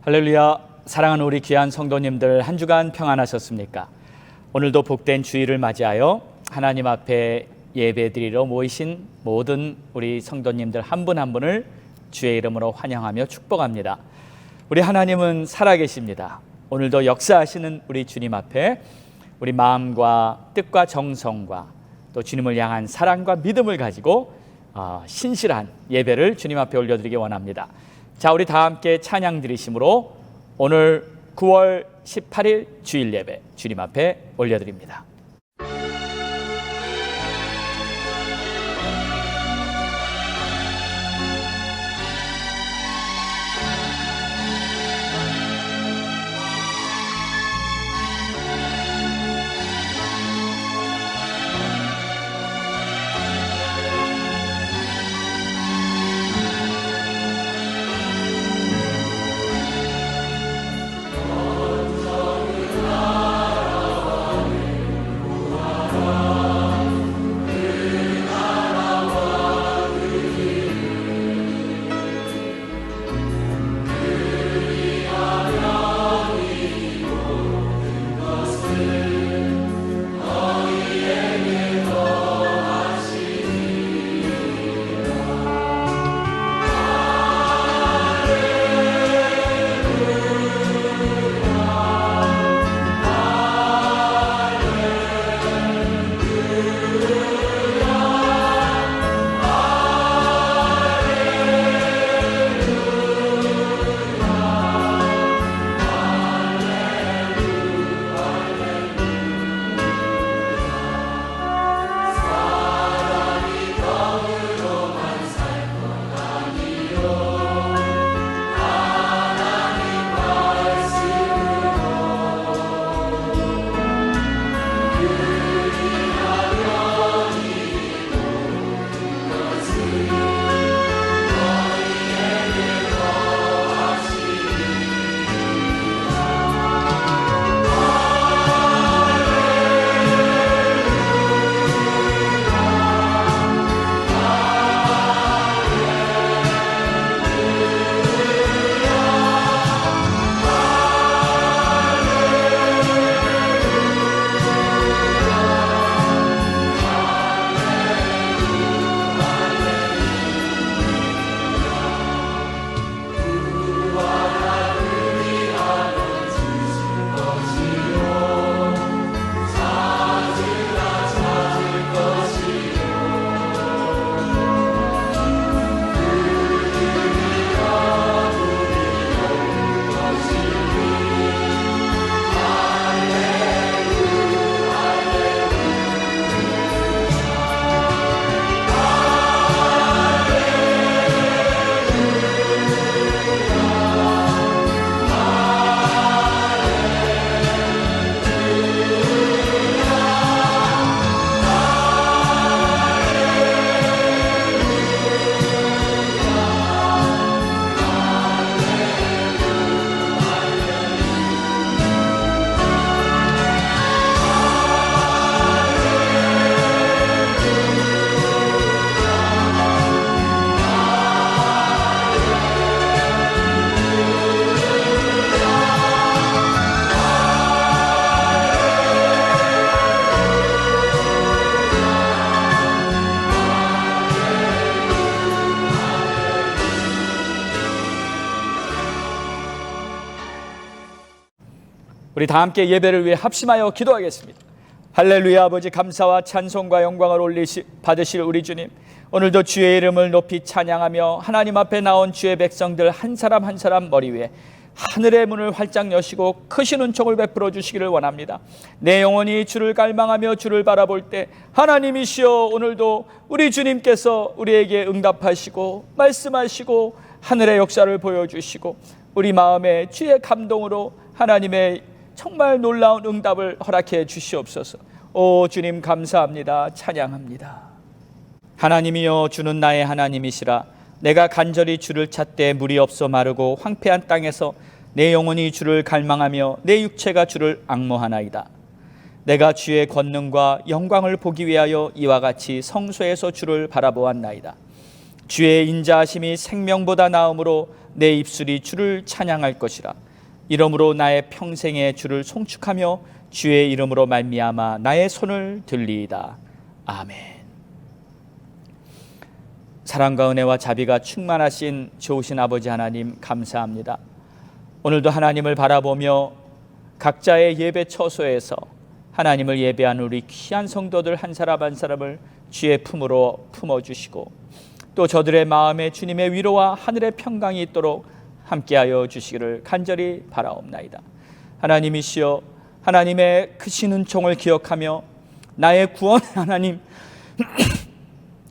할렐루야. 사랑하는 우리 귀한 성도님들, 한 주간 평안하셨습니까? 오늘도 복된 주일을 맞이하여 하나님 앞에 예배드리러 모이신 모든 우리 성도님들 한 분 한 분을 주의 이름으로 환영하며 축복합니다. 우리 하나님은 살아계십니다. 오늘도 역사하시는 우리 주님 앞에 우리 마음과 뜻과 정성과 또 주님을 향한 사랑과 믿음을 가지고 신실한 예배를 주님 앞에 올려드리기 원합니다. 자, 우리 다 함께 찬양 드리심으로 오늘 9월 18일 주일 예배 주님 앞에 올려드립니다. 우리 다 함께 예배를 위해 합심하여 기도하겠습니다. 할렐루야. 아버지, 감사와 찬송과 영광을 받으실 우리 주님, 오늘도 주의 이름을 높이 찬양하며 하나님 앞에 나온 주의 백성들 한 사람 한 사람 머리 위에 하늘의 문을 활짝 여시고 크신 은총을 베풀어 주시기를 원합니다. 내 영혼이 주를 갈망하며 주를 바라볼 때 하나님이시여, 오늘도 우리 주님께서 우리에게 응답하시고 말씀하시고 하늘의 역사를 보여주시고 우리 마음에 주의 감동으로 하나님의 정말 놀라운 응답을 허락해 주시옵소서. 오 주님, 감사합니다. 찬양합니다. 하나님이여, 주는 나의 하나님이시라. 내가 간절히 주를 찾되 물이 없어 마르고 황폐한 땅에서 내 영혼이 주를 갈망하며 내 육체가 주를 앙모하나이다. 내가 주의 권능과 영광을 보기 위하여 이와 같이 성소에서 주를 바라보았나이다. 주의 인자하심이 생명보다 나음으로 내 입술이 주를 찬양할 것이라. 이러므로 나의 평생에 주를 송축하며 주의 이름으로 말미암아 나의 손을 들리이다. 아멘. 사랑과 은혜와 자비가 충만하신 좋으신 아버지 하나님, 감사합니다. 오늘도 하나님을 바라보며 각자의 예배 처소에서 하나님을 예배하는 우리 귀한 성도들 한 사람 한 사람을 주의 품으로 품어주시고, 또 저들의 마음에 주님의 위로와 하늘의 평강이 있도록 함께하여 주시기를 간절히 바라옵나이다. 하나님이시여, 하나님의 크신 은총을 기억하며 나의 구원 하나님,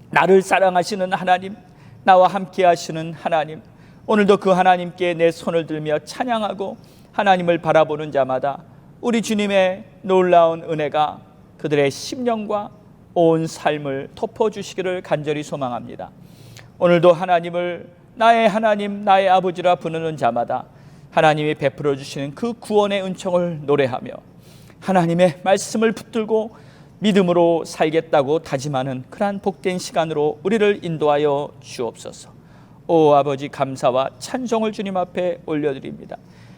나를 사랑하시는 하나님, 나와 함께 하시는 하나님, 오늘도 그 하나님께 내 손을 들며 찬양하고 하나님을 바라보는 자마다 우리 주님의 놀라운 은혜가 그들의 심령과 온 삶을 덮어주시기를 간절히 소망합니다. 오늘도 하나님을 나의 하나님, 나의 아버지라 부르는 자마다 하나님이 베풀어 주시는 그 구원의 은총을 노래하며 하나님의 말씀을 붙들고 믿음으로 살겠다고 다짐하는 그러한 복된 시간으로 우리를 인도하여 주옵소서. 오 아버지, 감사와 찬송을 주님 앞에 올려드립니다.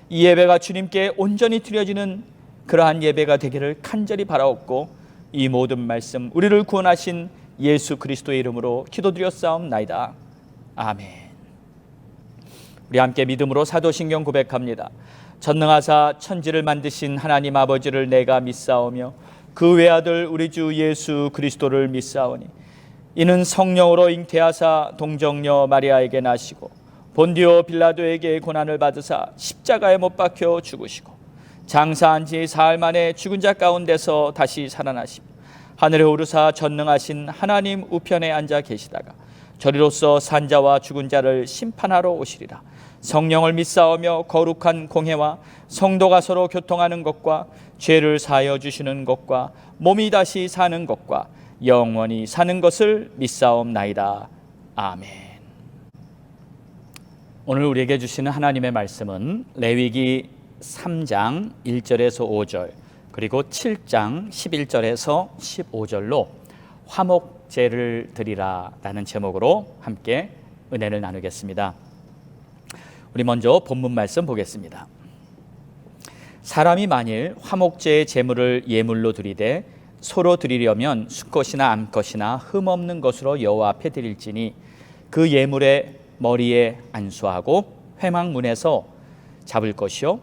이 예배가 주님께 온전히 드려지는 그러한 예배가 되기를 간절히 바라옵고, 이 모든 말씀 우리를 구원하신 예수 그리스도의 이름으로 기도드렸사옵나이다. 아멘. 우리 함께 믿음으로 사도신경 고백합니다. 전능하사 천지를 만드신 하나님 아버지를 내가 믿사오며 그 외아들 우리 주 예수 그리스도를 믿사오니 이는 성령으로 잉태하사 동정녀 마리아에게 나시고 본디오 빌라도에게 고난을 받으사 십자가에 못 박혀 죽으시고 장사한 지 사흘 만에 죽은 자 가운데서 다시 살아나시고 하늘에 오르사 전능하신 하나님 우편에 앉아 계시다가 저리로서 산자와 죽은 자를 심판하러 오시리라. 성령을 믿사오며 거룩한 공회와 성도가 서로 교통하는 것과 죄를 사하여 주시는 것과 몸이 다시 사는 것과 영원히 사는 것을 믿사옵나이다. 아멘. 오늘 우리에게 주시는 하나님의 말씀은 레위기 3장 1절에서 5절 그리고 7장 11절에서 15절로 화목제를 드리라 라는 제목으로 함께 은혜를 나누겠습니다. 우리 먼저 본문 말씀 보겠습니다. 사람이 만일 화목제의 제물을 예물로 드리되 소로 드리려면 수컷이나 암컷이나 흠없는 것으로 여호와 앞에 드릴지니 그 예물의 머리에 안수하고 회막문에서 잡을 것이요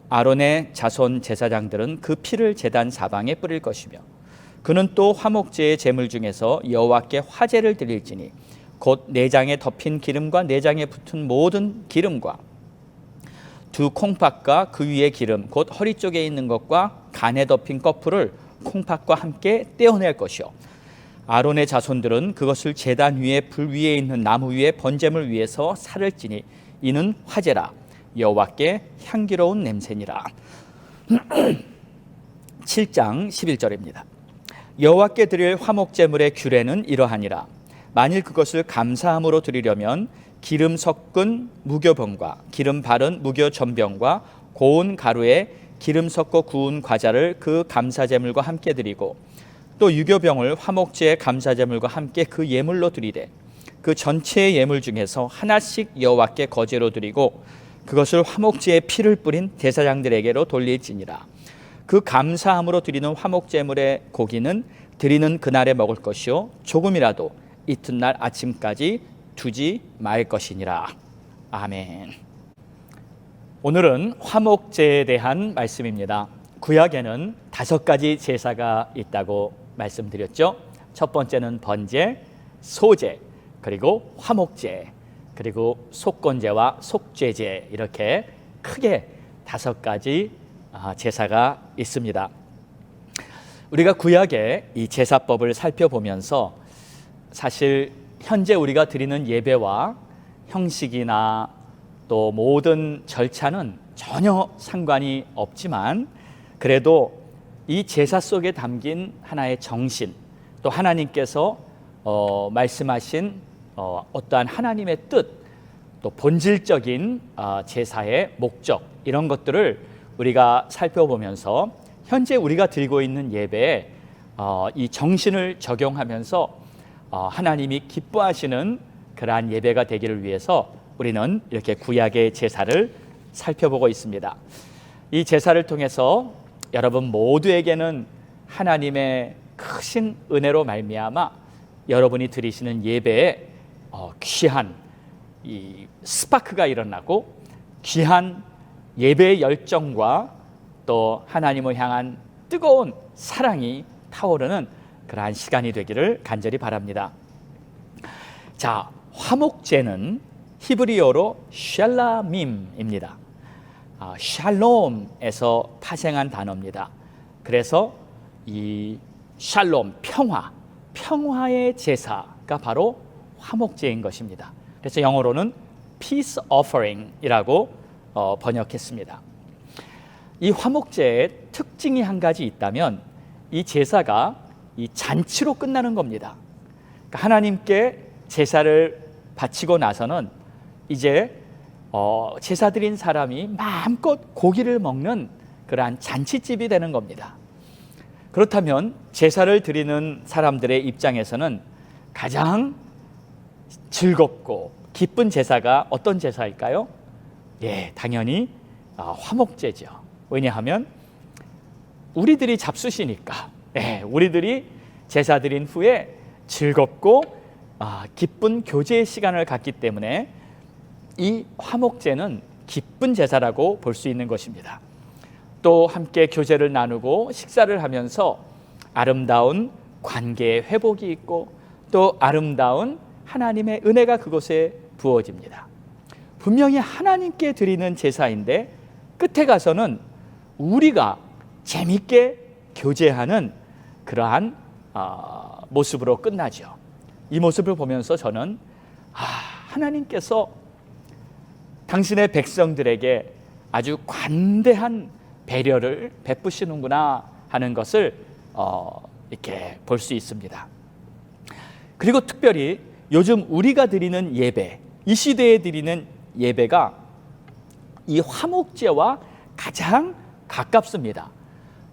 아론의 자손 제사장들은 그 피를 제단 사방에 뿌릴 것이며 그는 또 화목제의 제물 중에서 여호와께 화제를 드릴지니 곧 내장에 덮인 기름과 내장에 붙은 모든 기름과 두 콩팥과 그 위에 기름 곧 허리 쪽에 있는 것과 간에 덮인 거풀을 콩팥과 함께 떼어낼 것이요 아론의 자손들은 그것을 제단 위에 불 위에 있는 나무 위에 번제물 위에서 살을 찌니 이는 화제라 여호와께 향기로운 냄새니라. 7장 11절입니다. 여호와께 드릴 화목제물의 규례는 이러하니라. 만일 그것을 감사함으로 드리려면 기름 섞은 무교병과 기름 바른 무교전병과 고운 가루에 기름 섞어 구운 과자를 그 감사제물과 함께 드리고 또 유교병을 화목제의 감사제물과 함께 그 예물로 드리되 그 전체의 예물 중에서 하나씩 여호와께 거제로 드리고 그것을 화목제의 피를 뿌린 제사장들에게로 돌릴지니라. 그 감사함으로 드리는 화목제물의 고기는 드리는 그날에 먹을 것이요 조금이라도 이튿날 아침까지 두지 말 것이니라. 아멘. 오늘은 화목제에 대한 말씀입니다. 구약에는 5가지 제사가 있다고 말씀드렸죠. 첫 번째는 번제, 소제, 그리고 화목제, 그리고 속건제와 속죄제, 이렇게 크게 5가지 제사가 있습니다. 우리가 구약의 이 제사법을 살펴보면서 사실 현재 우리가 드리는 예배와 형식이나 또 모든 절차는 전혀 상관이 없지만 그래도 이 제사 속에 담긴 하나의 정신, 또 하나님께서 말씀하신 어떠한 하나님의 뜻, 또 본질적인 제사의 목적, 이런 것들을 우리가 살펴보면서 현재 우리가 드리고 있는 예배에 이 정신을 적용하면서 하나님이 기뻐하시는 그러한 예배가 되기를 위해서 우리는 이렇게 구약의 제사를 살펴보고 있습니다. 이 제사를 통해서 여러분 모두에게는 하나님의 크신 은혜로 말미암아 여러분이 드리시는 예배에 귀한 이 스파크가 일어나고 귀한 예배의 열정과 또 하나님을 향한 뜨거운 사랑이 타오르는 그러한 시간이 되기를 간절히 바랍니다. 자, 화목제는 히브리어로 샬라밈입니다. 샬롬에서 파생한 단어입니다. 그래서 이 샬롬, 평화의 제사가 바로 화목제인 것입니다. 그래서 영어로는 Peace Offering이라고 번역했습니다. 이 화목제의 특징이 한 가지 있다면 이 제사가 이 잔치로 끝나는 겁니다. 그러니까 하나님께 제사를 바치고 나서는 이제 제사 드린 사람이 마음껏 고기를 먹는 그러한 잔치집이 되는 겁니다. 그렇다면 제사를 드리는 사람들의 입장에서는 가장 즐겁고 기쁜 제사가 어떤 제사일까요? 예, 당연히 화목제죠. 왜냐하면 우리들이 잡수시니까, 우리들이 제사 드린 후에 즐겁고 기쁜 교제의 시간을 갖기 때문에 이 화목제는 기쁜 제사라고 볼 수 있는 것입니다. 또 함께 교제를 나누고 식사를 하면서 아름다운 관계의 회복이 있고 또 아름다운 하나님의 은혜가 그곳에 부어집니다. 분명히 하나님께 드리는 제사인데 끝에 가서는 우리가 재밌게 교제하는 그러한 모습으로 끝나죠. 이 모습을 보면서 저는 하나님께서 당신의 백성들에게 아주 관대한 배려를 베푸시는구나 하는 것을 이렇게 볼 수 있습니다. 그리고 특별히 요즘 우리가 드리는 예배, 이 시대에 드리는 예배가 이 화목제와 가장 가깝습니다.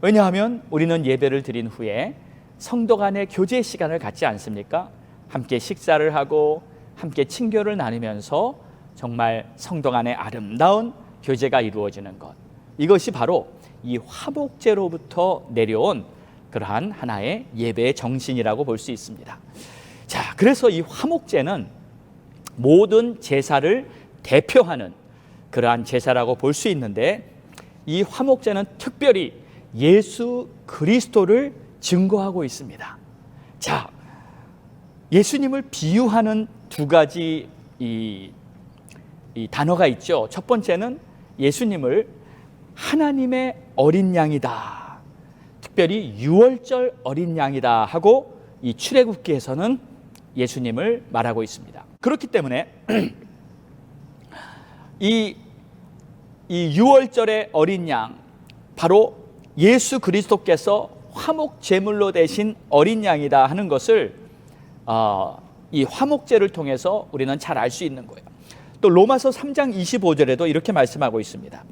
왜냐하면 우리는 예배를 드린 후에 성도 간의 교제 시간을 갖지 않습니까? 함께 식사를 하고 함께 친교를 나누면서 정말 성도 간의 아름다운 교제가 이루어지는 것, 이것이 바로 이 화목제로부터 내려온 그러한 하나의 예배의 정신이라고 볼 수 있습니다. 자, 그래서 이 화목제는 모든 제사를 대표하는 그러한 제사라고 볼 수 있는데 이 화목제는 특별히 예수 그리스도를 증거하고 있습니다. 자, 예수님을 비유하는 두 가지 이 단어가 있죠. 첫 번째는 예수님을 하나님의 어린 양이다, 특별히 유월절 어린 양이다 하고 이 출애굽기에서는 예수님을 말하고 있습니다. 그렇기 때문에 이 유월절의 어린 양, 바로 예수 그리스도께서 화목 제물로 되신 어린 양이다 하는 것을 이 화목제를 통해서 우리는 잘 알 수 있는 거예요. 또 로마서 3장 25절에도 이렇게 말씀하고 있습니다.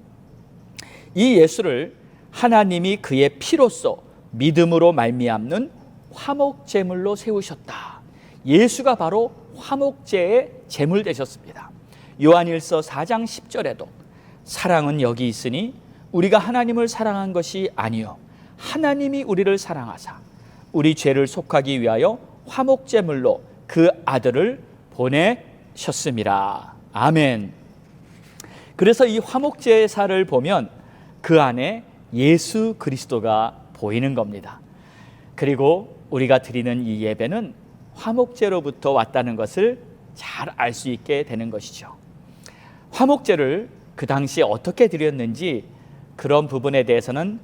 이 예수를 하나님이 그의 피로써 믿음으로 말미암는 화목 제물로 세우셨다. 예수가 바로 화목제의 제물 되셨습니다. 요한일서 4장 10절에도 사랑은 여기 있으니 우리가 하나님을 사랑한 것이 아니요 하나님이 우리를 사랑하사 우리 죄를 속하기 위하여 화목 제물로 그 아들을 보내셨음이라. 아멘. 그래서 이 화목 제사를 보면 그 안에 예수 그리스도가 보이는 겁니다. 그리고 우리가 드리는 이 예배는 화목제로부터 왔다는 것을 잘 알 수 있게 되는 것이죠. 화목제를 그 당시에 어떻게 드렸는지 그런 부분에 대해서는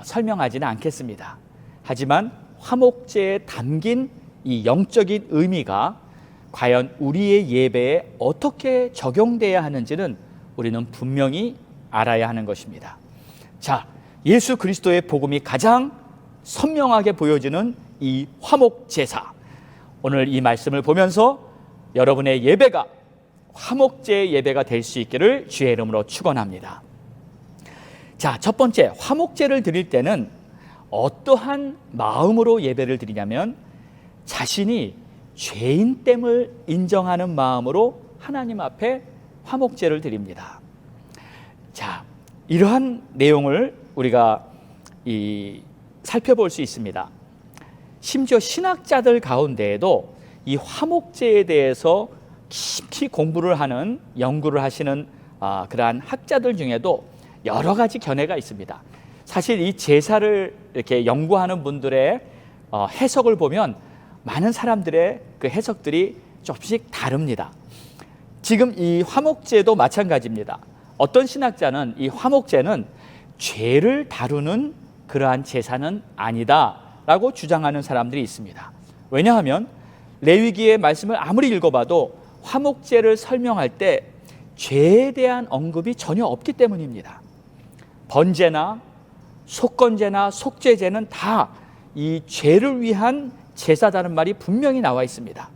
설명하지는 않겠습니다. 하지만 화목제에 담긴 이 영적인 의미가 과연 우리의 예배에 어떻게 적용돼야 하는지는 우리는 분명히 알아야 하는 것입니다. 자, 예수 그리스도의 복음이 가장 선명하게 보여지는 이 화목 제사, 오늘 이 말씀을 보면서 여러분의 예배가 화목제의 예배가 될 수 있기를 주의 이름으로 축원합니다. 자, 첫 번째, 화목제를 드릴 때는 어떠한 마음으로 예배를 드리냐면 자신이 죄인됨을 인정하는 마음으로 하나님 앞에 화목제를 드립니다. 자, 이러한 내용을 우리가 살펴볼 수 있습니다. 심지어 신학자들 가운데에도 이 화목제에 대해서 깊이 공부를 하는, 연구를 하시는 그러한 학자들 중에도 여러 가지 견해가 있습니다. 사실 이 제사를 이렇게 연구하는 분들의 해석을 보면 많은 사람들의 그 해석들이 조금씩 다릅니다. 지금 이 화목제도 마찬가지입니다. 어떤 신학자는 이 화목제는 죄를 다루는 그러한 제사는 아니다라고 주장하는 사람들이 있습니다. 왜냐하면 레위기의 말씀을 아무리 읽어봐도 화목제를 설명할 때 죄에 대한 언급이 전혀 없기 때문입니다. 번제나 속건제나 속죄제는 다 이 죄를 위한 제사다는 말이 분명히 나와 있습니다.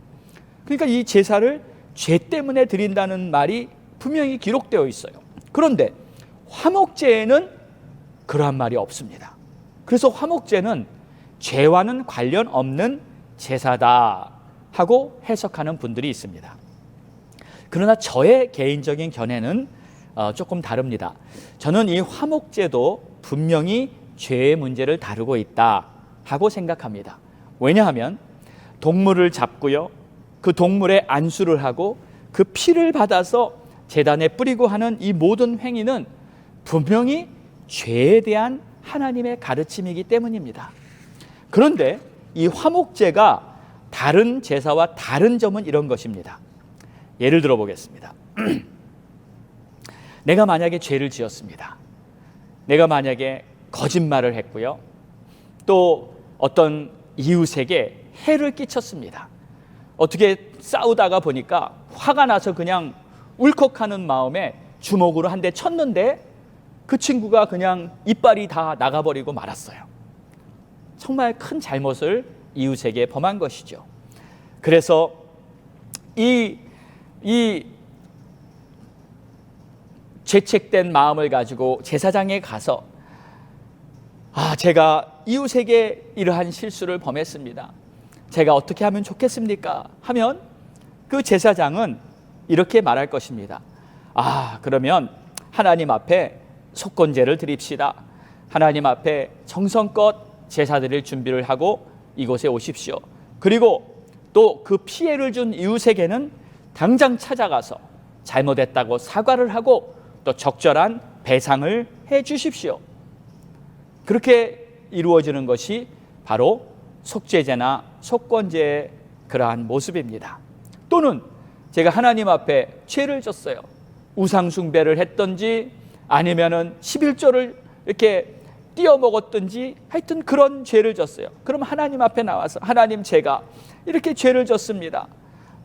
그러니까 이 제사를 죄 때문에 드린다는 말이 분명히 기록되어 있어요. 그런데 화목제에는 그러한 말이 없습니다. 그래서 화목제는 죄와는 관련 없는 제사다 하고 해석하는 분들이 있습니다. 그러나 저의 개인적인 견해는 조금 다릅니다. 저는 이 화목제도 분명히 죄의 문제를 다루고 있다 하고 생각합니다. 왜냐하면 동물을 잡고요, 그 동물의 안수를 하고 그 피를 받아서 제단에 뿌리고 하는 이 모든 행위는 분명히 죄에 대한 하나님의 가르침이기 때문입니다. 그런데 이 화목제가 다른 제사와 다른 점은 이런 것입니다. 예를 들어 보겠습니다. 내가 만약에 죄를 지었습니다. 내가 만약에 거짓말을 했고요, 또 어떤 이웃에게 해를 끼쳤습니다. 어떻게 싸우다가 보니까 화가 나서 그냥 울컥하는 마음에 주먹으로 한 대 쳤는데 그 친구가 그냥 이빨이 다 나가버리고 말았어요. 정말 큰 잘못을 이웃에게 범한 것이죠. 그래서 이 죄책된 마음을 가지고 제사장에 가서 제가 이웃에게 이러한 실수를 범했습니다. 제가 어떻게 하면 좋겠습니까? 하면 그 제사장은 이렇게 말할 것입니다. 그러면 하나님 앞에 속건제를 드립시다. 하나님 앞에 정성껏 제사 드릴 준비를 하고 이곳에 오십시오. 그리고 또 그 피해를 준 이웃에게는 당장 찾아가서 잘못했다고 사과를 하고 또 적절한 배상을 해 주십시오. 그렇게 이루어지는 것이 바로 속죄제나 속건제의 그러한 모습입니다. 또는 제가 하나님 앞에 죄를 졌어요. 우상 숭배를 했던지 아니면은 11조를 이렇게 띄어 먹었든지 하여튼 그런 죄를 졌어요. 그럼 하나님 앞에 나와서 하나님, 제가 이렇게 죄를 졌습니다.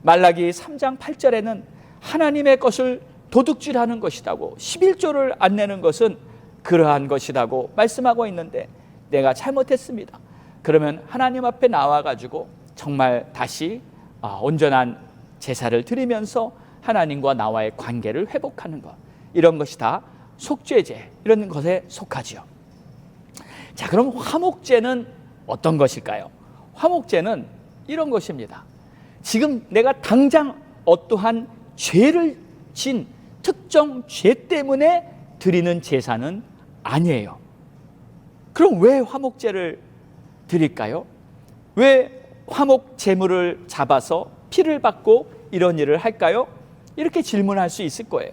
말라기 3장 8절에는 하나님의 것을 도둑질하는 것이라고, 11조를 안 내는 것은 그러한 것이라고 말씀하고 있는데 내가 잘못했습니다. 그러면 하나님 앞에 나와가지고 정말 다시 온전한 제사를 드리면서 하나님과 나와의 관계를 회복하는 것, 이런 것이 다 속죄제, 이런 것에 속하지요. 자, 그럼 화목제는 어떤 것일까요? 화목제는 이런 것입니다. 지금 내가 당장 어떠한 죄를 진 특정 죄 때문에 드리는 제사는 아니에요. 그럼 왜 화목제를 드릴까요? 왜 화목 제물을 잡아서 피를 받고 이런 일을 할까요? 이렇게 질문할 수 있을 거예요.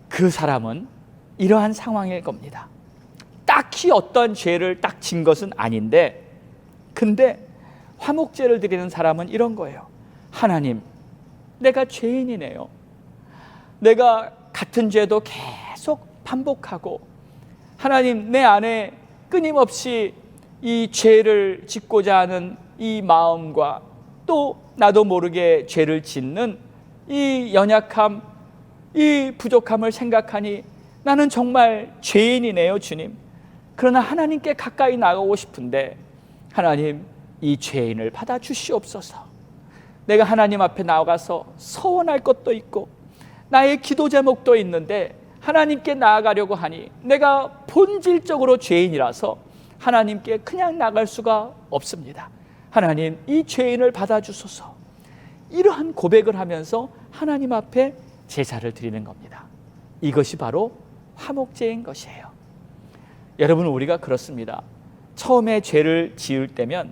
그 사람은 이러한 상황일 겁니다. 딱히 어떤 죄를 딱 진 것은 아닌데, 근데 화목제를 드리는 사람은 이런 거예요. 하나님, 내가 죄인이네요. 내가 같은 죄도 계속 반복하고, 하나님, 내 안에 끊임없이 이 죄를 짓고자 하는 이 마음과 또 나도 모르게 죄를 짓는 이 연약함, 이 부족함을 생각하니 나는 정말 죄인이네요, 주님. 그러나 하나님께 가까이 나가고 싶은데 하나님, 이 죄인을 받아주시옵소서. 내가 하나님 앞에 나가서 서원할 것도 있고 나의 기도 제목도 있는데 하나님께 나아가려고 하니 내가 본질적으로 죄인이라서 하나님께 그냥 나갈 수가 없습니다. 하나님, 이 죄인을 받아주소서. 이러한 고백을 하면서 하나님 앞에 제사를 드리는 겁니다. 이것이 바로 화목제인 것이에요. 여러분, 우리가 그렇습니다. 처음에 죄를 지을 때면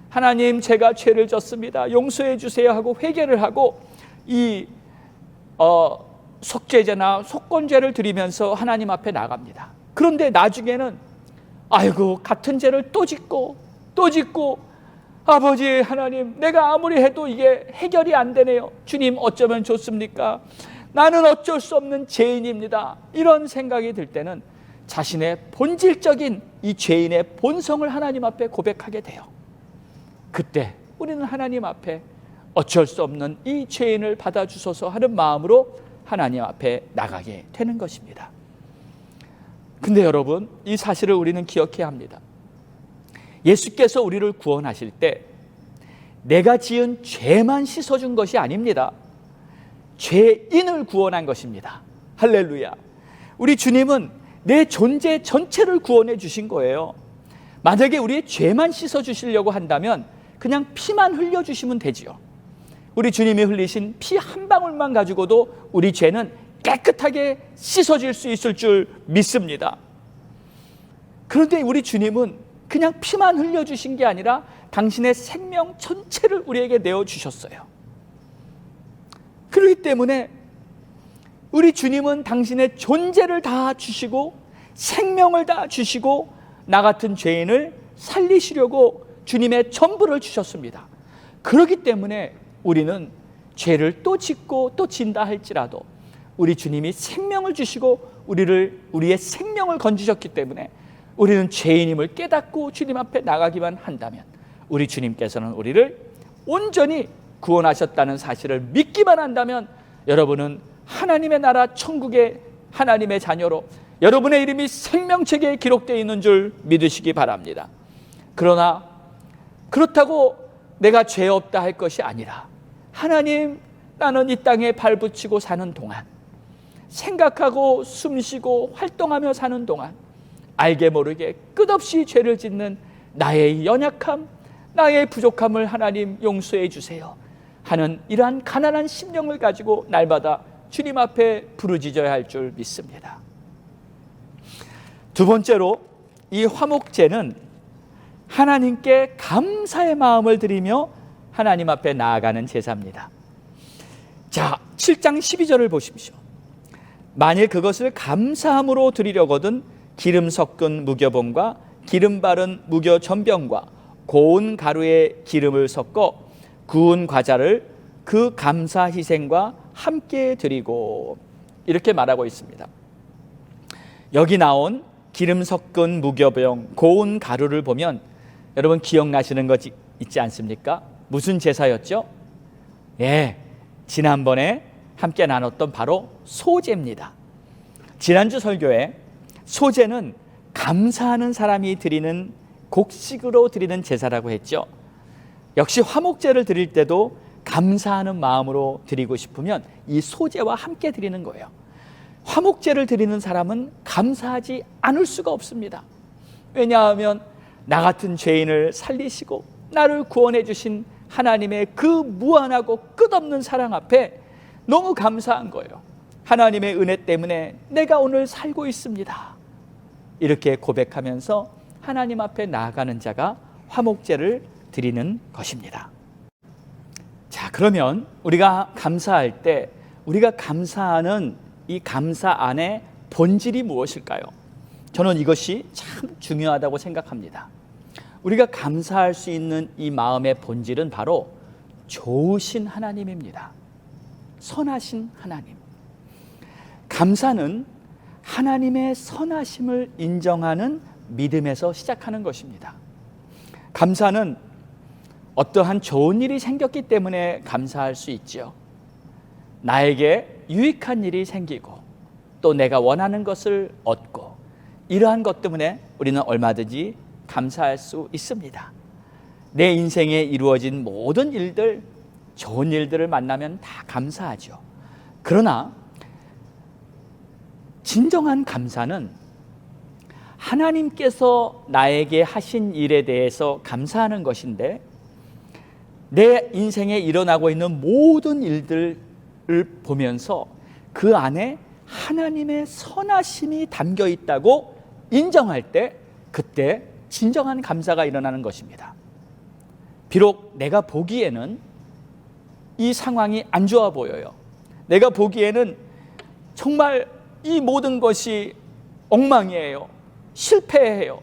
하나님, 제가 죄를 졌습니다, 용서해 주세요 하고 회개를 하고 이 속죄제나 속건제를 드리면서 하나님 앞에 나갑니다. 그런데 나중에는 아이고, 같은 죄를 또 짓고 또 짓고, 아버지 하나님, 내가 아무리 해도 이게 해결이 안 되네요. 주님, 어쩌면 좋습니까? 나는 어쩔 수 없는 죄인입니다. 이런 생각이 들 때는 자신의 본질적인 이 죄인의 본성을 하나님 앞에 고백하게 돼요. 그때 우리는 하나님 앞에 어쩔 수 없는 이 죄인을 받아주소서 하는 마음으로 하나님 앞에 나가게 되는 것입니다. 근데 여러분, 이 사실을 우리는 기억해야 합니다. 예수께서 우리를 구원하실 때 내가 지은 죄만 씻어준 것이 아닙니다. 죄인을 구원한 것입니다. 할렐루야. 우리 주님은 내 존재 전체를 구원해 주신 거예요. 만약에 우리의 죄만 씻어 주시려고 한다면 그냥 피만 흘려 주시면 되지요. 우리 주님이 흘리신 피 한 방울만 가지고도 우리 죄는 깨끗하게 씻어질 수 있을 줄 믿습니다. 그런데 우리 주님은 그냥 피만 흘려주신 게 아니라 당신의 생명 전체를 우리에게 내어주셨어요. 그렇기 때문에 우리 주님은 당신의 존재를 다 주시고 생명을 다 주시고 나 같은 죄인을 살리시려고 주님의 전부를 주셨습니다. 그렇기 때문에 우리는 죄를 또 짓고 또 진다 할지라도 우리 주님이 생명을 주시고 우리의 생명을 건지셨기 때문에 우리는 죄인임을 깨닫고 주님 앞에 나가기만 한다면 우리 주님께서는 우리를 온전히 구원하셨다는 사실을 믿기만 한다면 여러분은 하나님의 나라 천국의 하나님의 자녀로 여러분의 이름이 생명책에 기록되어 있는 줄 믿으시기 바랍니다. 그러나 그렇다고 내가 죄 없다 할 것이 아니라 하나님, 나는 이 땅에 발붙이고 사는 동안, 생각하고 숨쉬고 활동하며 사는 동안 알게 모르게 끝없이 죄를 짓는 나의 연약함, 나의 부족함을 하나님 용서해 주세요 하는 이러한 가난한 심령을 가지고 날마다 주님 앞에 부르짖어야 할 줄 믿습니다. 두 번째로, 이 화목제는 하나님께 감사의 마음을 드리며 하나님 앞에 나아가는 제사입니다. 자, 7장 12절을 보십시오. 만일 그것을 감사함으로 드리려거든 기름 섞은 무교봉과 기름 바른 무교 전병과 고운 가루에 기름을 섞어 구운 과자를 그 감사 희생과 함께 드리고, 이렇게 말하고 있습니다. 여기 나온 기름 섞은 무교병, 고운 가루를 보면 여러분 기억나시는 것 있지 않습니까? 무슨 제사였죠? 예, 지난번에 함께 나눴던 바로 소제입니다. 지난주 설교에 소제는 감사하는 사람이 드리는 곡식으로 드리는 제사라고 했죠. 역시 화목제를 드릴 때도 감사하는 마음으로 드리고 싶으면 이 소제와 함께 드리는 거예요. 화목제를 드리는 사람은 감사하지 않을 수가 없습니다. 왜냐하면 나 같은 죄인을 살리시고 나를 구원해 주신 하나님의 그 무한하고 끝없는 사랑 앞에 너무 감사한 거예요. 하나님의 은혜 때문에 내가 오늘 살고 있습니다. 이렇게 고백하면서 하나님 앞에 나아가는 자가 화목제를 드리는 것입니다. 자, 그러면 우리가 감사할 때 우리가 감사하는 이 감사 안에 본질이 무엇일까요? 저는 이것이 참 중요하다고 생각합니다. 우리가 감사할 수 있는 이 마음의 본질은 바로 좋으신 하나님입니다. 선하신 하나님. 감사는 하나님의 선하심을 인정하는 믿음에서 시작하는 것입니다. 감사는 어떠한 좋은 일이 생겼기 때문에 감사할 수 있죠. 나에게 유익한 일이 생기고 또 내가 원하는 것을 얻고 이러한 것 때문에 우리는 얼마든지 감사할 수 있습니다. 내 인생에 이루어진 모든 일들, 좋은 일들을 만나면 다 감사하죠. 그러나 진정한 감사는 하나님께서 나에게 하신 일에 대해서 감사하는 것인데 내 인생에 일어나고 있는 모든 일들을 보면서 그 안에 하나님의 선하심이 담겨 있다고 인정할 때, 그때 진정한 감사가 일어나는 것입니다. 비록 내가 보기에는 이 상황이 안 좋아 보여요. 내가 보기에는 정말 이 모든 것이 엉망이에요. 실패해요.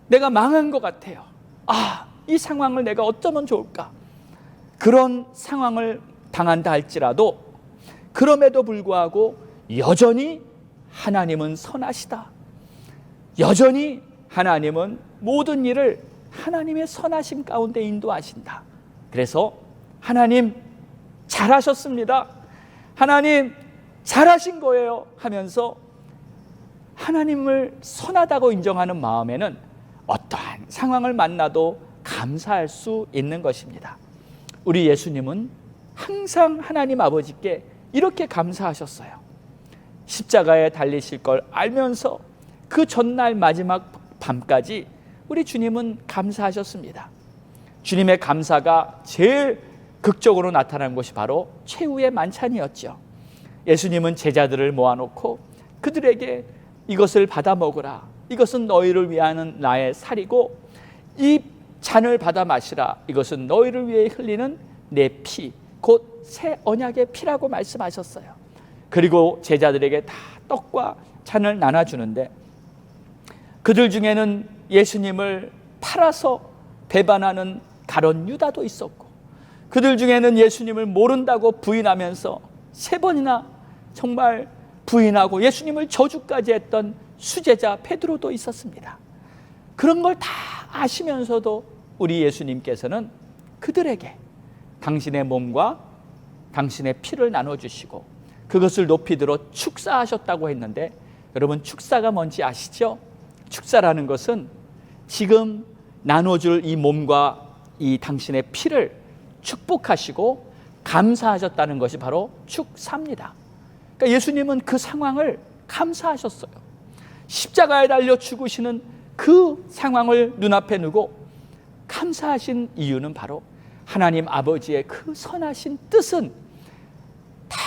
내가 망한 것 같아요. 이 상황을 내가 어쩌면 좋을까? 그런 상황을 당한다 할지라도 그럼에도 불구하고 여전히 하나님은 선하시다. 여전히 하나님은 모든 일을 하나님의 선하심 가운데 인도하신다. 그래서 하나님 잘하셨습니다. 하나님 잘하신 거예요 하면서 하나님을 선하다고 인정하는 마음에는 어떠한 상황을 만나도 감사할 수 있는 것입니다. 우리 예수님은 항상 하나님 아버지께 이렇게 감사하셨어요. 십자가에 달리실 걸 알면서 그 전날 마지막 밤까지 우리 주님은 감사하셨습니다. 주님의 감사가 제일 극적으로 나타난 것이 바로 최후의 만찬이었죠. 예수님은 제자들을 모아놓고 그들에게 이것을 받아 먹으라. 이것은 너희를 위하는 나의 살이고 이 잔을 받아 마시라. 이것은 너희를 위해 흘리는 내 피, 곧 새 언약의 피라고 말씀하셨어요. 그리고 제자들에게 다 떡과 잔을 나눠주는데 그들 중에는 예수님을 팔아서 배반하는 가론 유다도 있었고 그들 중에는 예수님을 모른다고 부인하면서 3번이나 정말 부인하고 예수님을 저주까지 했던 수제자 베드로도 있었습니다. 그런 걸 다 아시면서도 우리 예수님께서는 그들에게 당신의 몸과 당신의 피를 나눠주시고 그것을 높이 들어 축사하셨다고 했는데 여러분 축사가 뭔지 아시죠? 축사라는 것은 지금 나눠줄 이 몸과 이 당신의 피를 축복하시고 감사하셨다는 것이 바로 축사입니다. 그러니까 예수님은 그 상황을 감사하셨어요. 십자가에 달려 죽으시는 그 상황을 눈앞에 두고 감사하신 이유는 바로 하나님 아버지의 그 선하신 뜻은 다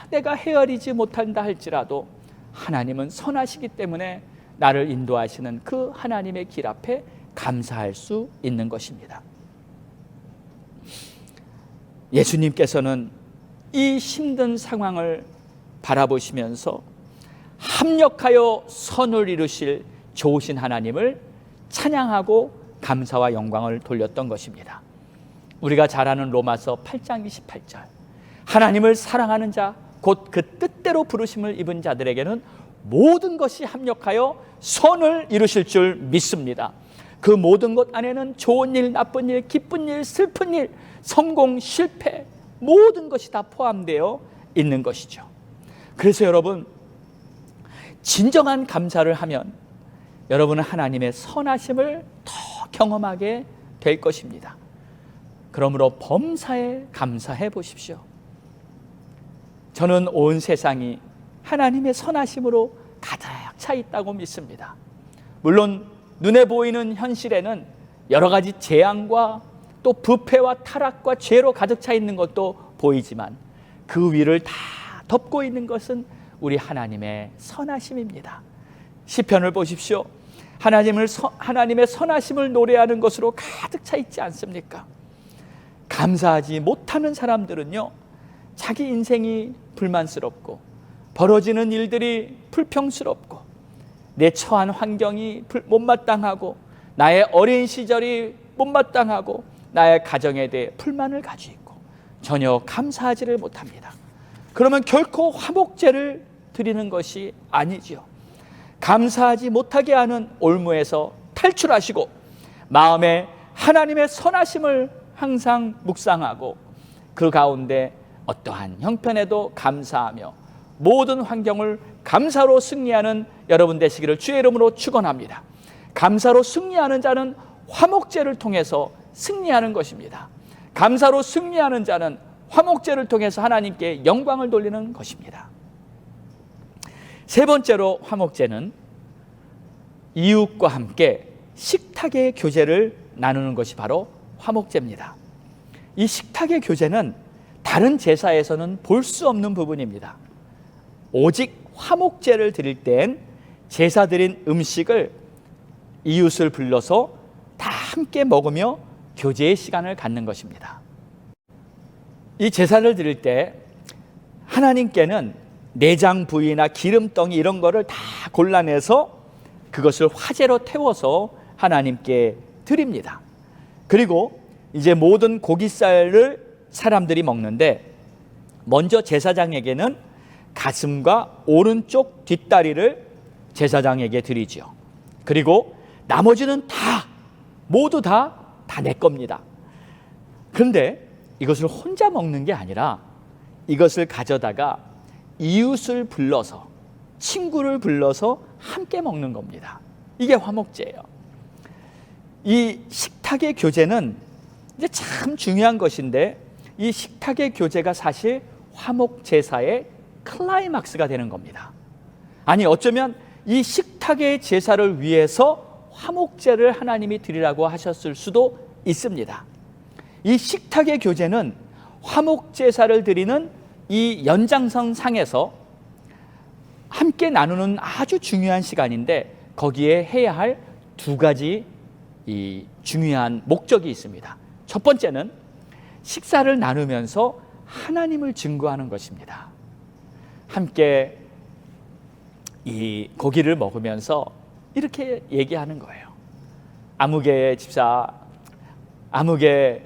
내가 헤아리지 못한다 할지라도 하나님은 선하시기 때문에 나를 인도하시는 그 하나님의 길 앞에 감사할 수 있는 것입니다. 예수님께서는 이 힘든 상황을 바라보시면서 합력하여 선을 이루실 좋으신 하나님을 찬양하고 감사와 영광을 돌렸던 것입니다. 우리가 잘 아는 로마서 8장 28절 하나님을 사랑하는 자 곧 그 뜻대로 부르심을 입은 자들에게는 모든 것이 합력하여 선을 이루실 줄 믿습니다. 그 모든 것 안에는 좋은 일, 나쁜 일, 기쁜 일, 슬픈 일, 성공, 실패 모든 것이 다 포함되어 있는 것이죠. 그래서 여러분 진정한 감사를 하면 여러분은 하나님의 선하심을 더 경험하게 될 것입니다. 그러므로 범사에 감사해 보십시오. 저는 온 세상이 하나님의 선하심으로 가득 차 있다고 믿습니다. 물론 눈에 보이는 현실에는 여러 가지 재앙과 또 부패와 타락과 죄로 가득 차 있는 것도 보이지만 그 위를 다 덮고 있는 것은 우리 하나님의 선하심입니다. 시편을 보십시오. 하나님의 선하심을 노래하는 것으로 가득 차 있지 않습니까? 감사하지 못하는 사람들은요, 자기 인생이 불만스럽고 벌어지는 일들이 불평스럽고 내 처한 환경이 못마땅하고 나의 어린 시절이 못마땅하고 나의 가정에 대해 불만을 가지고 있고 전혀 감사하지를 못합니다. 그러면 결코 화목제를 드리는 것이 아니지요. 감사하지 못하게 하는 올무에서 탈출하시고 마음에 하나님의 선하심을 항상 묵상하고 그 가운데 어떠한 형편에도 감사하며 모든 환경을 감사로 승리하는 여러분 되시기를 주의 이름으로 축원합니다. 감사로 승리하는 자는 화목제를 통해서 승리하는 것입니다. 감사로 승리하는 자는 화목제를 통해서 하나님께 영광을 돌리는 것입니다. 세 번째로 화목제는 이웃과 함께 식탁의 교제를 나누는 것이 바로 화목제입니다. 이 식탁의 교제는 다른 제사에서는 볼 수 없는 부분입니다. 오직 화목제를 드릴 땐 제사 드린 음식을 이웃을 불러서 다 함께 먹으며 교제의 시간을 갖는 것입니다. 이 제사를 드릴 때 하나님께는 내장 부위나 기름덩이 이런 거를 다 골라내서 그것을 화제로 태워서 하나님께 드립니다. 그리고 이제 모든 고기살을 사람들이 먹는데 먼저 제사장에게는 가슴과 오른쪽 뒷다리를 제사장에게 드리죠. 그리고 나머지는 모두 다 내 겁니다. 그런데 이것을 혼자 먹는 게 아니라 이것을 가져다가 이웃을 불러서, 친구를 불러서 함께 먹는 겁니다. 이게 화목제예요. 이 식탁의 교제는 이제 참 중요한 것인데, 이 식탁의 교제가 사실 화목제사의 클라이막스가 되는 겁니다. 아니, 어쩌면 이 식탁의 제사를 위해서 화목제를 하나님이 드리라고 하셨을 수도 있습니다. 이 식탁의 교제는 화목제사를 드리는 이 연장선 상에서 함께 나누는 아주 중요한 시간인데, 거기에 해야 할 두 가지 이 중요한 목적이 있습니다. 첫 번째는 식사를 나누면서 하나님을 증거하는 것입니다. 함께 이 고기를 먹으면서 이렇게 얘기하는 거예요. 아무개 집사, 아무개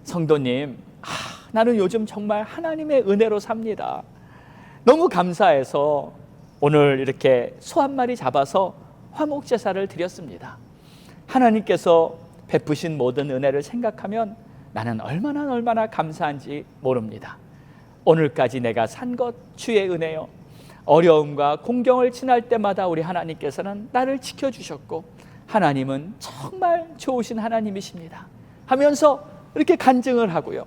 성도님, 나는 요즘 정말 하나님의 은혜로 삽니다. 너무 감사해서 오늘 이렇게 소 한 마리 잡아서 화목제사를 드렸습니다. 하나님께서 베푸신 모든 은혜를 생각하면 나는 얼마나 감사한지 모릅니다. 오늘까지 내가 산 것 주의 은혜요. 어려움과 공경을 지날 때마다 우리 하나님께서는 나를 지켜주셨고 하나님은 정말 좋으신 하나님이십니다 하면서 이렇게 간증을 하고요.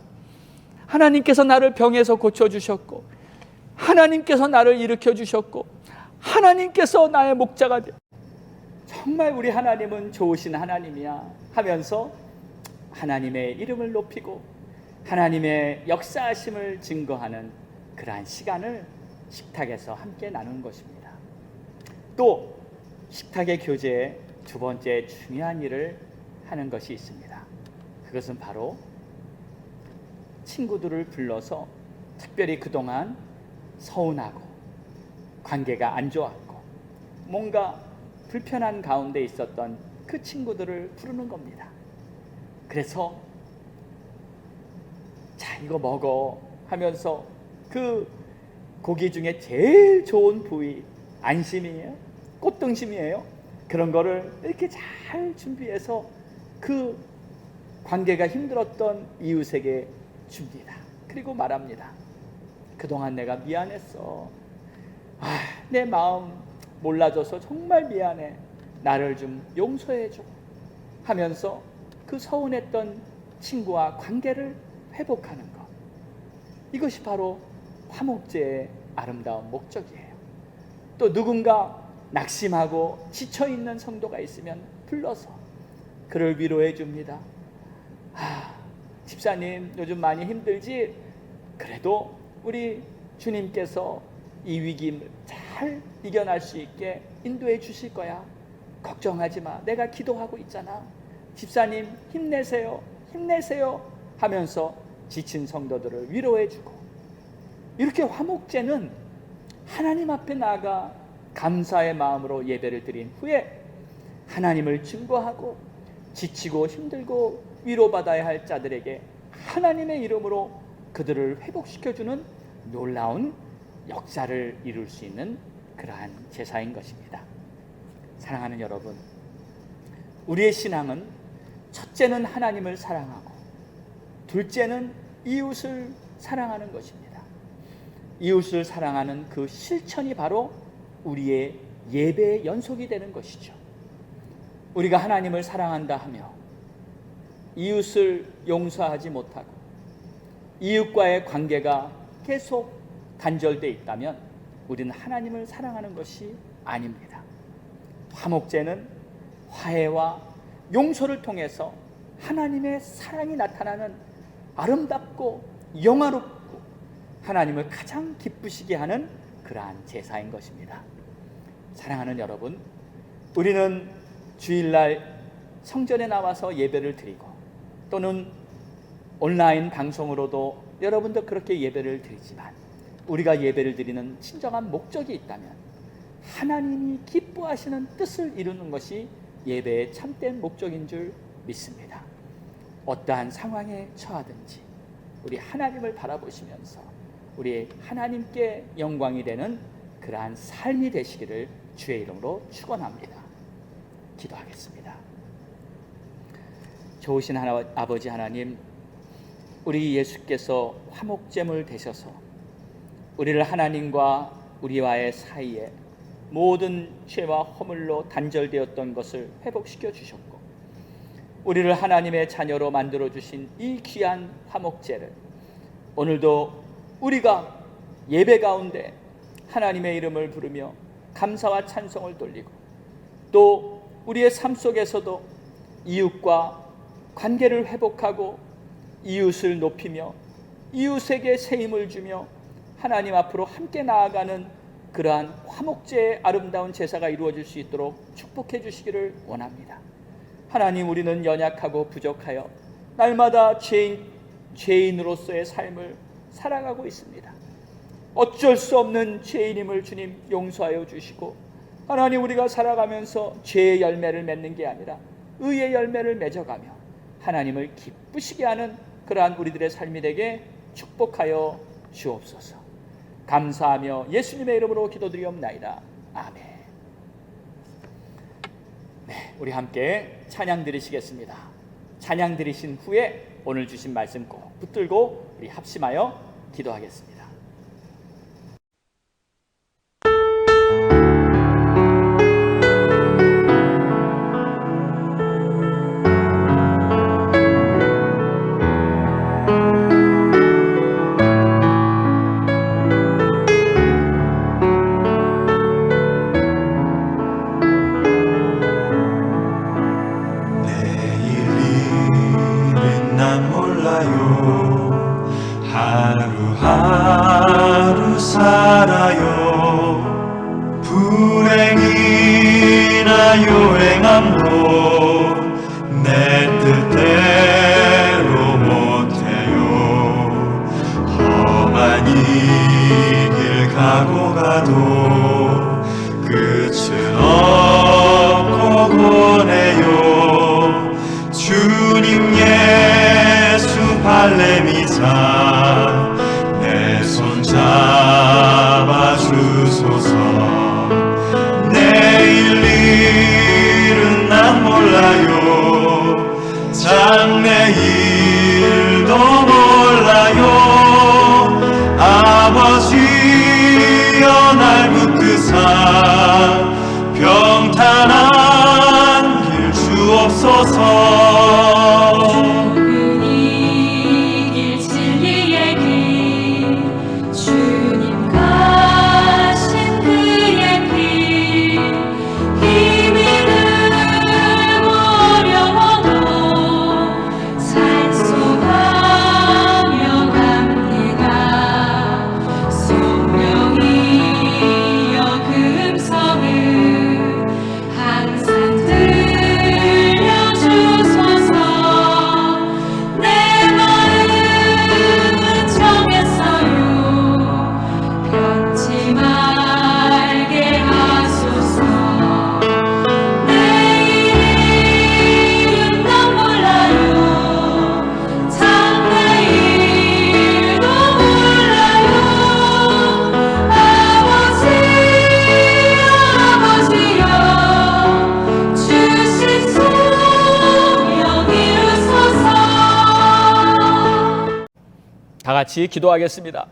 하나님께서 나를 병에서 고쳐주셨고 하나님께서 나를 일으켜주셨고 하나님께서 나의 목자가 되어 정말 우리 하나님은 좋으신 하나님이야 하면서 하나님의 이름을 높이고 하나님의 역사하심을 증거하는 그러한 시간을 식탁에서 함께 나눈 것입니다. 또 식탁의 교제에 두 번째 중요한 일을 하는 것이 있습니다. 그것은 바로 친구들을 불러서 특별히 그동안 서운하고 관계가 안 좋았고 뭔가 불편한 가운데 있었던 그 친구들을 부르는 겁니다. 그래서 자, 이거 먹어 하면서 그 고기 중에 제일 좋은 부위, 안심이에요, 꽃등심이에요, 그런 거를 이렇게 잘 준비해서 그 관계가 힘들었던 이웃에게 줍니다. 그리고 말합니다. 그동안 내가 미안했어. 내 마음 몰라줘서 정말 미안해. 나를 좀 용서해줘 하면서 그 서운했던 친구와 관계를 회복하는 것, 이것이 바로 화목제의 아름다운 목적이에요. 또 누군가 낙심하고 지쳐있는 성도가 있으면 불러서 그를 위로해 줍니다. 집사님 요즘 많이 힘들지? 그래도 우리 주님께서 이 위기를 잘 이겨낼 수 있게 인도해 주실 거야. 걱정하지 마. 내가 기도하고 있잖아. 집사님 힘내세요. 힘내세요 하면서 지친 성도들을 위로해 주고, 이렇게 화목제는 하나님 앞에 나아가 감사의 마음으로 예배를 드린 후에 하나님을 증거하고 지치고 힘들고 위로받아야 할 자들에게 하나님의 이름으로 그들을 회복시켜주는 놀라운 역사를 이룰 수 있는 그러한 제사인 것입니다. 사랑하는 여러분, 우리의 신앙은 첫째는 하나님을 사랑하고 둘째는 이웃을 사랑하는 것입니다. 이웃을 사랑하는 그 실천이 바로 우리의 예배의 연속이 되는 것이죠. 우리가 하나님을 사랑한다 하며 이웃을 용서하지 못하고 이웃과의 관계가 계속 단절되어 있다면 우리는 하나님을 사랑하는 것이 아닙니다. 화목제는 화해와 용서를 통해서 하나님의 사랑이 나타나는 아름답고 영화롭고 하나님을 가장 기쁘시게 하는 그러한 제사인 것입니다. 사랑하는 여러분, 우리는 주일날 성전에 나와서 예배를 드리고 또는 온라인 방송으로도 여러분도 그렇게 예배를 드리지만 우리가 예배를 드리는 진정한 목적이 있다면 하나님이 기뻐하시는 뜻을 이루는 것이 예배의 참된 목적인 줄 믿습니다. 어떠한 상황에 처하든지 우리 하나님을 바라보시면서 우리 하나님께 영광이 되는 그러한 삶이 되시기를 주의 이름으로 축원합니다. 기도하겠습니다. 좋으신 아버지 하나님, 우리 예수께서 화목제물 되셔서 우리를 하나님과 우리와의 사이에 모든 죄와 허물로 단절되었던 것을 회복시켜 주셨고 우리를 하나님의 자녀로 만들어 주신 이 귀한 화목제를 오늘도 우리가 예배 가운데 하나님의 이름을 부르며 감사와 찬송을 돌리고 또 우리의 삶 속에서도 이웃과 관계를 회복하고 이웃을 높이며 이웃에게 새 힘을 주며 하나님 앞으로 함께 나아가는 그러한 화목제의 아름다운 제사가 이루어질 수 있도록 축복해 주시기를 원합니다. 하나님, 우리는 연약하고 부족하여 날마다 죄인으로서의 삶을 살아가고 있습니다. 어쩔 수 없는 죄인임을 주님 용서하여 주시고 하나님, 우리가 살아가면서 죄의 열매를 맺는 게 아니라 의의 열매를 맺어가며 하나님을 기쁘시게 하는 그러한 우리들의 삶이 되게 축복하여 주옵소서. 감사하며 예수님의 이름으로 기도드리옵나이다. 아멘. 네, 우리 함께 찬양 드리시겠습니다. 찬양 드리신 후에 오늘 주신 말씀 꼭 붙들고 우리 합심하여 기도하겠습니다. 하루하루 살아요. 불행이나 요행함도 내 뜻대로 못해요. 험한 이 길 가고 가도 끝은 없고 보내요. 주님 예수 발레미사 내 손 잡아주소서. 내일 일은 난 몰라요. 장래일도 몰라요. 아버지여 날 붙드사 평탄한 길 주옵소서. 다 같이 기도하겠습니다.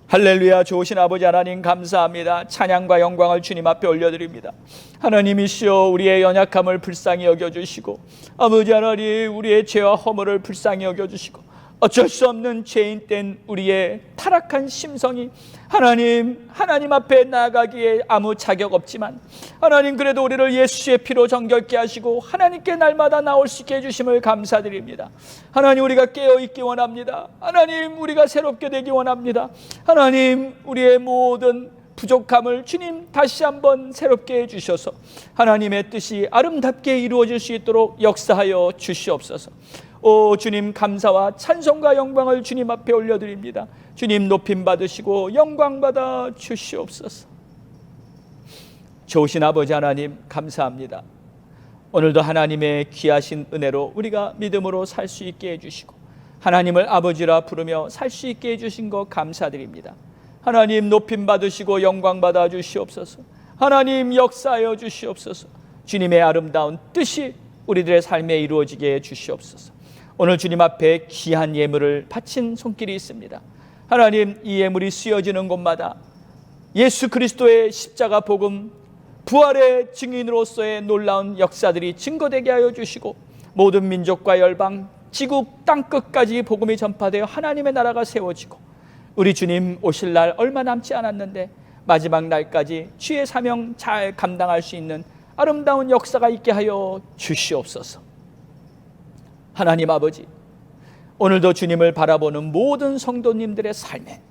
할렐루야. 좋으신 아버지 하나님 감사합니다. 찬양과 영광을 주님 앞에 올려드립니다. 하나님이시여, 우리의 연약함을 불쌍히 여겨주시고 아버지 하나님, 우리의 죄와 허물을 불쌍히 여겨주시고 어쩔 수 없는 죄인 된 우리의 타락한 심성이 하나님 앞에 나아가기에 아무 자격 없지만 하나님 그래도 우리를 예수의 피로 정결케 하시고 하나님께 날마다 나올 수 있게 해주심을 감사드립니다. 하나님, 우리가 깨어있기 원합니다. 하나님, 우리가 새롭게 되기 원합니다. 하나님, 우리의 모든 부족함을 주님 다시 한번 새롭게 해주셔서 하나님의 뜻이 아름답게 이루어질 수 있도록 역사하여 주시옵소서. 오 주님, 감사와 찬송과 영광을 주님 앞에 올려드립니다. 주님 높임 받으시고 영광 받아 주시옵소서. 좋으신 아버지 하나님, 감사합니다. 오늘도 하나님의 귀하신 은혜로 우리가 믿음으로 살 수 있게 해주시고 하나님을 아버지라 부르며 살 수 있게 해주신 것 감사드립니다. 하나님 높임 받으시고 영광 받아 주시옵소서. 하나님 역사하여 주시옵소서. 주님의 아름다운 뜻이 우리들의 삶에 이루어지게 해 주시옵소서. 오늘 주님 앞에 귀한 예물을 바친 손길이 있습니다. 하나님, 이 예물이 쓰여지는 곳마다 예수 그리스도의 십자가 복음, 부활의 증인으로서의 놀라운 역사들이 증거되게 하여 주시고 모든 민족과 열방, 지구 땅끝까지 복음이 전파되어 하나님의 나라가 세워지고 우리 주님 오실 날 얼마 남지 않았는데 마지막 날까지 주의 사명 잘 감당할 수 있는 아름다운 역사가 있게 하여 주시옵소서. 하나님 아버지, 오늘도 주님을 바라보는 모든 성도님들의 삶에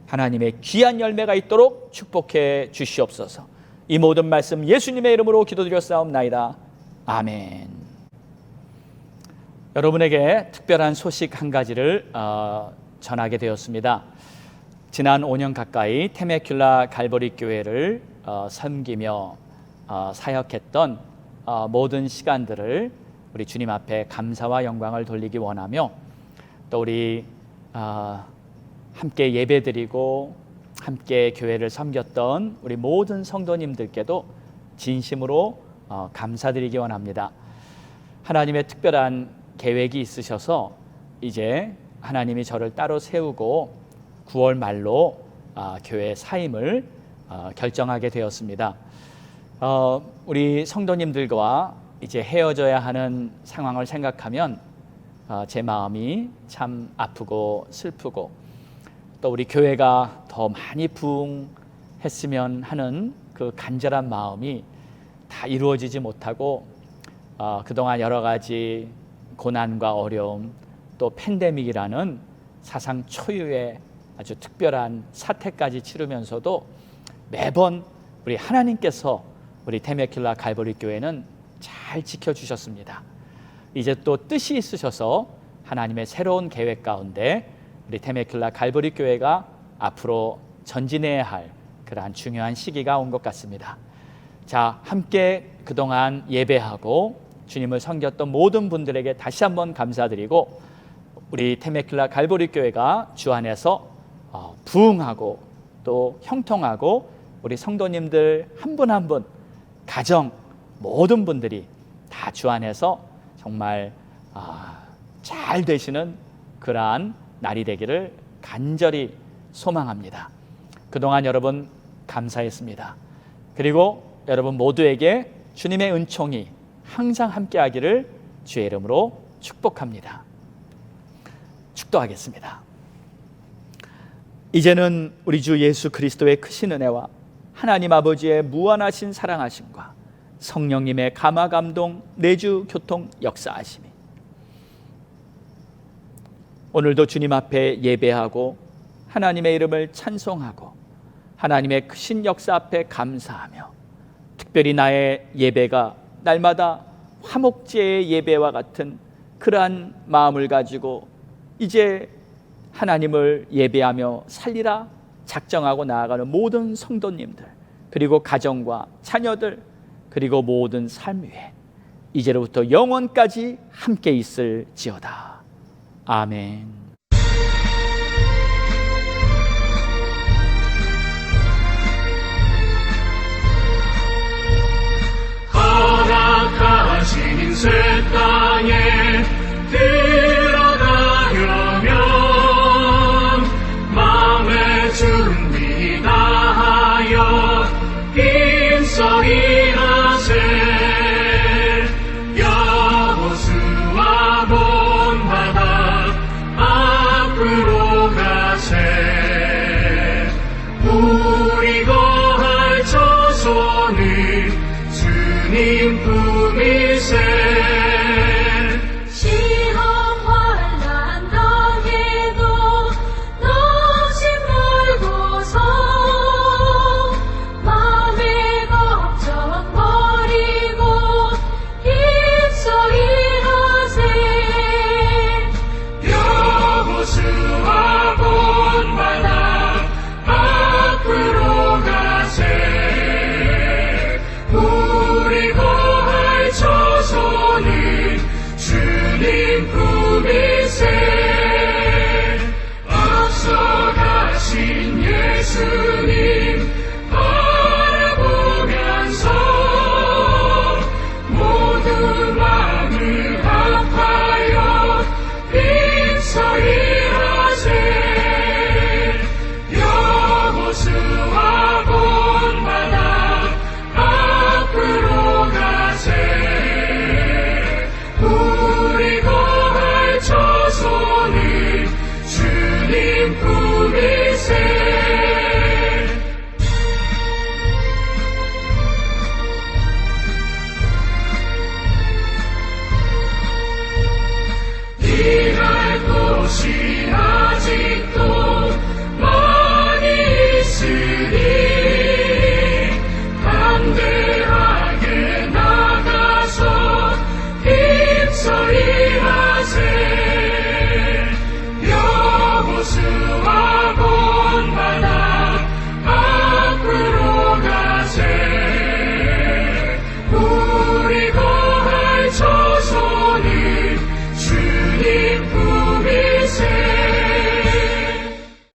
하나님의 귀한 열매가 있도록 축복해 주시옵소서. 이 모든 말씀 예수님의 이름으로 기도드렸사옵나이다. 아멘. 여러분에게 특별한 소식 한 가지를 전하게 되었습니다. 지난 5년 가까이 테메큘라 갈보리 교회를 섬기며 사역했던 모든 시간들을 우리 주님 앞에 감사와 영광을 돌리기 원하며 또 우리 함께 예배드리고 함께 교회를 섬겼던 우리 모든 성도님들께도 진심으로 감사드리기 원합니다. 하나님의 특별한 계획이 있으셔서 이제 하나님이 저를 따로 세우고 9월 말로 교회 사임을 결정하게 되었습니다. 우리 성도님들과 이제 헤어져야 하는 상황을 생각하면 제 마음이 참 아프고 슬프고 또 우리 교회가 더 많이 부흥했으면 하는 그 간절한 마음이 다 이루어지지 못하고 그동안 여러 가지 고난과 어려움 또 팬데믹이라는 사상 초유의 아주 특별한 사태까지 치르면서도 매번 우리 하나님께서 우리 테메큘라 갈보리 교회는 잘 지켜주셨습니다. 이제 또 뜻이 있으셔서 하나님의 새로운 계획 가운데 우리 테메큘라 갈보리 교회가 앞으로 전진해야 할 그러한 중요한 시기가 온 것 같습니다. 자, 함께 그동안 예배하고 주님을 섬겼던 모든 분들에게 다시 한번 감사드리고 우리 테메큘라 갈보리 교회가 주 안에서 부흥하고 또 형통하고 우리 성도님들 한 분 한 분 가정 모든 분들이 다 주 안에서 정말 잘 되시는 그러한 날이 되기를 간절히 소망합니다. 그동안 여러분 감사했습니다. 그리고 여러분 모두에게 주님의 은총이 항상 함께하기를 주의 이름으로 축복합니다. 축도하겠습니다. 이제는 우리 주 예수 그리스도의 크신 은혜와 하나님 아버지의 무한하신 사랑하심과 성령님의 감화 감동 내주 교통 역사하심이 오늘도 주님 앞에 예배하고 하나님의 이름을 찬송하고 하나님의 크신 역사 앞에 감사하며 특별히 나의 예배가 날마다 화목제의 예배와 같은 그러한 마음을 가지고 이제 하나님을 예배하며 살리라 작정하고 나아가는 모든 성도님들 그리고 가정과 자녀들 그리고 모든 삶 위에 이제로부터 영원까지 함께 있을지어다. 아멘.